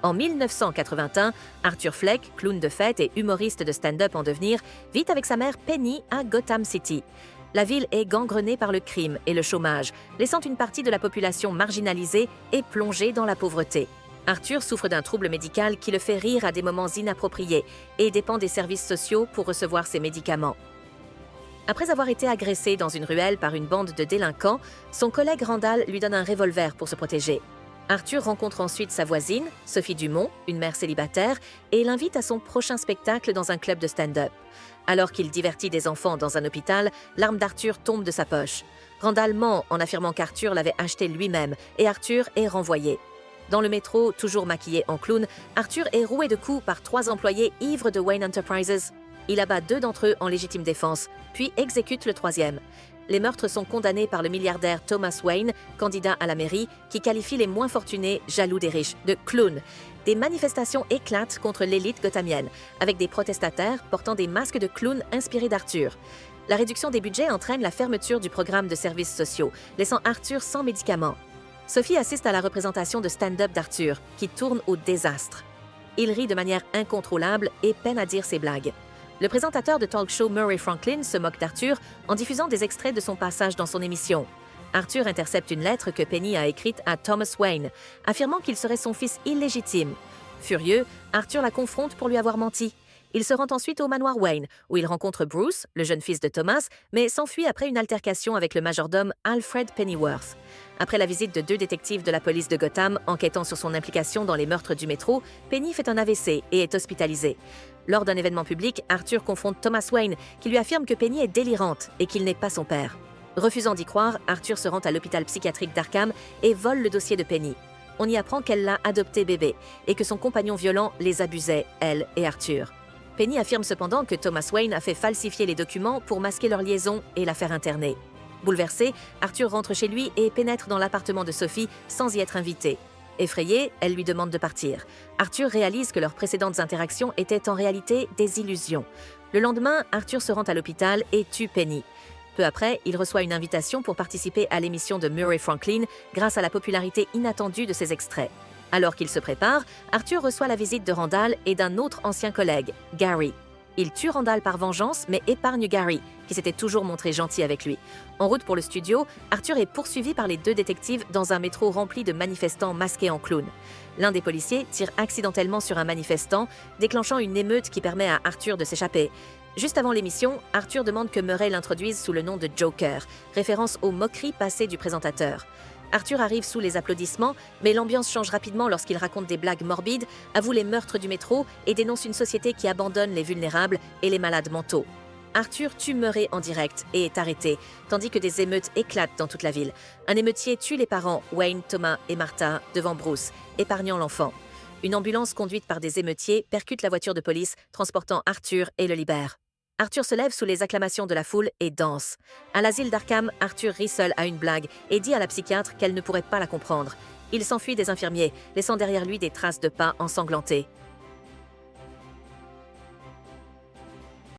En 1981, Arthur Fleck, clown de fête et humoriste de stand-up en devenir, vit avec sa mère Penny à Gotham City. La ville est gangrenée par le crime et le chômage, laissant une partie de la population marginalisée et plongée dans la pauvreté. Arthur souffre d'un trouble médical qui le fait rire à des moments inappropriés et dépend des services sociaux pour recevoir ses médicaments. Après avoir été agressé dans une ruelle par une bande de délinquants, son collègue Randall lui donne un revolver pour se protéger. Arthur rencontre ensuite sa voisine, Sophie Dumont, une mère célibataire, et l'invite à son prochain spectacle dans un club de stand-up. Alors qu'il divertit des enfants dans un hôpital, l'arme d'Arthur tombe de sa poche. Randall ment en affirmant qu'Arthur l'avait acheté lui-même, et Arthur est renvoyé. Dans le métro, toujours maquillé en clown, Arthur est roué de coups par 3 employés ivres de Wayne Enterprises. Il abat 2 d'entre eux en légitime défense, puis exécute le 3e. Les meurtres sont condamnés par le milliardaire Thomas Wayne, candidat à la mairie, qui qualifie les moins fortunés, jaloux des riches, de clowns. Des manifestations éclatent contre l'élite gothamienne, avec des protestataires portant des masques de clowns inspirés d'Arthur. La réduction des budgets entraîne la fermeture du programme de services sociaux, laissant Arthur sans médicaments. Sophie assiste à la représentation de stand-up d'Arthur, qui tourne au désastre. Il rit de manière incontrôlable et peine à dire ses blagues. Le présentateur de talk show Murray Franklin se moque d'Arthur en diffusant des extraits de son passage dans son émission. Arthur intercepte une lettre que Penny a écrite à Thomas Wayne, affirmant qu'il serait son fils illégitime. Furieux, Arthur la confronte pour lui avoir menti. Il se rend ensuite au manoir Wayne, où il rencontre Bruce, le jeune fils de Thomas, mais s'enfuit après une altercation avec le majordome Alfred Pennyworth. Après la visite de 2 détectives de la police de Gotham enquêtant sur son implication dans les meurtres du métro, Penny fait un AVC et est hospitalisée. Lors d'un événement public, Arthur confronte Thomas Wayne, qui lui affirme que Penny est délirante et qu'il n'est pas son père. Refusant d'y croire, Arthur se rend à l'hôpital psychiatrique d'Arkham et vole le dossier de Penny. On y apprend qu'elle l'a adopté bébé et que son compagnon violent les abusait, elle et Arthur. Penny affirme cependant que Thomas Wayne a fait falsifier les documents pour masquer leur liaison et la faire interner. Bouleversé, Arthur rentre chez lui et pénètre dans l'appartement de Sophie sans y être invité. Effrayée, elle lui demande de partir. Arthur réalise que leurs précédentes interactions étaient en réalité des illusions. Le lendemain, Arthur se rend à l'hôpital et tue Penny. Peu après, il reçoit une invitation pour participer à l'émission de Murray Franklin grâce à la popularité inattendue de ses extraits. Alors qu'il se prépare, Arthur reçoit la visite de Randall et d'un autre ancien collègue, Gary. Il tue Randall par vengeance, mais épargne Gary, qui s'était toujours montré gentil avec lui. En route pour le studio, Arthur est poursuivi par les 2 détectives dans un métro rempli de manifestants masqués en clown. L'un des policiers tire accidentellement sur un manifestant, déclenchant une émeute qui permet à Arthur de s'échapper. Juste avant l'émission, Arthur demande que Murray l'introduise sous le nom de Joker, référence aux moqueries passées du présentateur. Arthur arrive sous les applaudissements, mais l'ambiance change rapidement lorsqu'il raconte des blagues morbides, avoue les meurtres du métro et dénonce une société qui abandonne les vulnérables et les malades mentaux. Arthur tue Murray en direct et est arrêté, tandis que des émeutes éclatent dans toute la ville. Un émeutier tue les parents, Wayne, Thomas et Martha, devant Bruce, épargnant l'enfant. Une ambulance conduite par des émeutiers percute la voiture de police transportant Arthur et le libère. Arthur se lève sous les acclamations de la foule et danse. À l'asile d'Arkham, Arthur rit seul à une blague et dit à la psychiatre qu'elle ne pourrait pas la comprendre. Il s'enfuit des infirmiers, laissant derrière lui des traces de pas ensanglantés.